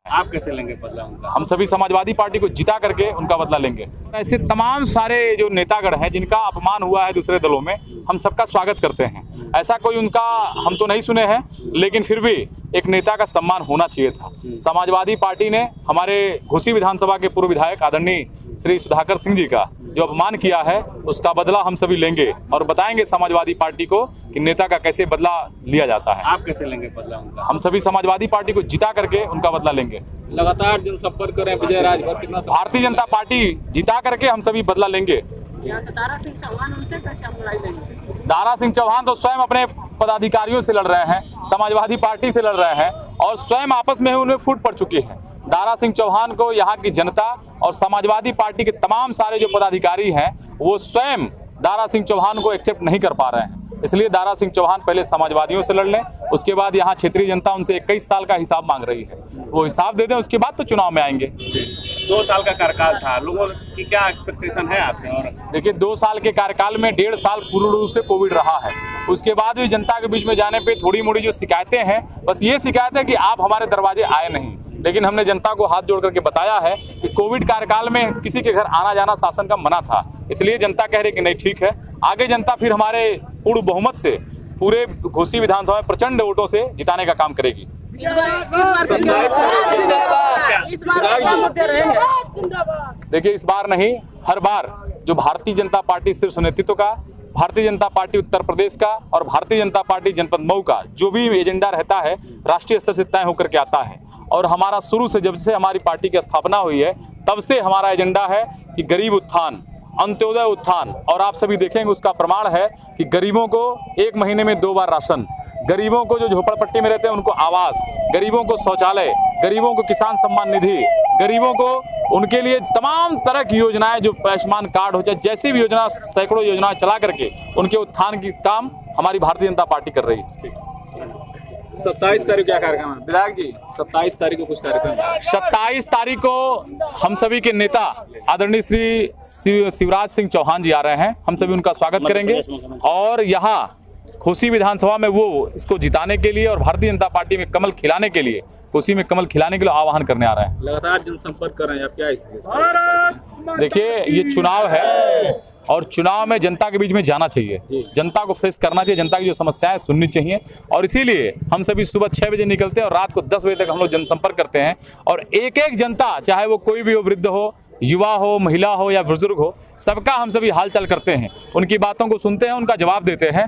आप कैसे लेंगे बदला उनका? हम सभी समाजवादी पार्टी को जिता करके उनका बदला लेंगे। ऐसे तमाम सारे जो नेतागण हैं जिनका अपमान हुआ है दूसरे दलों में, हम सबका स्वागत करते हैं। ऐसा कोई उनका हम तो नहीं सुने हैं, लेकिन फिर भी एक नेता का सम्मान होना चाहिए था। समाजवादी पार्टी ने हमारे घोसी विधानसभा के पूर्व विधायक आदरणीय श्री सुधाकर सिंह जी का जो अपमान किया है, उसका बदला हम सभी लेंगे और बताएंगे समाजवादी पार्टी को कि नेता का कैसे बदला लिया जाता है। आप कैसे लेंगे बदला उनका? हम सभी समाजवादी पार्टी को जिता करके उनका बदला लेंगे। लगातार जनसंपर्क कर रहे हैं विजय राजभर, कितना भारतीय जनता पार्टी जिता करके हम सभी बदला लेंगे। दारा सिंह चौहान उनसे कैसे हम लड़ाई लेंगे? दारा सिंह चौहान तो स्वयं अपने पदाधिकारियों से लड़ रहे हैं, समाजवादी पार्टी से लड़ रहे हैं और स्वयं आपस में उनमें फूट पड़ चुकी है। दारा सिंह चौहान को यहाँ की जनता और समाजवादी पार्टी के तमाम सारे जो पदाधिकारी हैं वो स्वयं दारा सिंह चौहान को एक्सेप्ट नहीं कर पा रहे हैं। इसलिए दारा सिंह चौहान पहले समाजवादियों से लड़ लें, उसके बाद यहाँ क्षेत्रीय जनता उनसे 21 साल का हिसाब मांग रही है, वो हिसाब दे दें, उसके बाद तो चुनाव में आएंगे। 2 साल का कार्यकाल था, लोगों की क्या एक्सपेक्टेशन है आपसे? और देखिए 2 साल के कार्यकाल में 1.5 साल पूर्ण रूप से कोविड रहा है, उसके बाद भी जनता के बीच में जाने पे थोड़ी मोड़ी जो शिकायतें हैं, बस ये शिकायत है कि आप हमारे दरवाजे आए नहीं। लेकिन हमने जनता को हाथ जोड़ करके बताया है कि कोविड कार्यकाल में किसी के घर आना जाना शासन का मना था, इसलिए जनता कह रही कि नहीं ठीक है। आगे जनता फिर हमारे पूर्ण बहुमत से पूरे घोसी विधानसभा में प्रचंड वोटों से जिताने का काम करेगी। देखिए इस बार नहीं, हर बार जो भारतीय जनता पार्टी शीर्ष नेतृत्व का, भारतीय जनता पार्टी उत्तर प्रदेश का और भारतीय जनता पार्टी जनपद मऊ का जो भी एजेंडा रहता है राष्ट्रीय स्तर से तय होकर के आता है। और हमारा शुरू से, जब से हमारी पार्टी की स्थापना हुई है, तब से हमारा एजेंडा है कि गरीब उत्थान, अंत्योदय उत्थान। और आप सभी देखेंगे उसका प्रमाण है कि गरीबों को 1 महीने में 2 बार राशन, गरीबों को जो झोपड़पट्टी में रहते हैं उनको आवास, गरीबों को शौचालय, गरीबों को किसान सम्मान निधि, गरीबों को उनके लिए तमाम तरह की योजनाएं, जो आयुष्मान कार्ड हो चाहे जैसी भी योजना, सैकड़ों योजनाएं चला करके उनके उत्थान की काम हमारी भारतीय जनता पार्टी कर रही है। 27 तारीख क्या कार्यक्रम है विधायक जी? 27 तारीख को कुछ कार्यक्रम है? 27 तारीख को हम सभी के नेता आदरणीय श्री शिवराज सिंह चौहान जी आ रहे हैं, हम सभी उनका स्वागत करेंगे और यहाँ घोसी विधानसभा में वो इसको जिताने के लिए और भारतीय जनता पार्टी में कमल खिलाने के लिए, घोसी में कमल खिलाने के लिए आह्वान करने आ रहे हैं। लगातार जनसंपर्क कर रहे हैं, आप क्या स्थिति? देखिए ये चुनाव है और चुनाव में जनता के बीच में जाना चाहिए, जनता को फेस करना चाहिए, जनता की जो समस्याएं सुननी चाहिए और इसीलिए हम सभी सुबह 6 बजे निकलते हैं और रात को 10 बजे तक हम लोग जनसंपर्क करते हैं और एक एक जनता, चाहे वो कोई भी हो, वृद्ध हो, युवा हो, महिला हो या बुजुर्ग हो, सबका हम सभी हालचाल करते हैं, उनकी बातों को सुनते हैं, उनका जवाब देते हैं।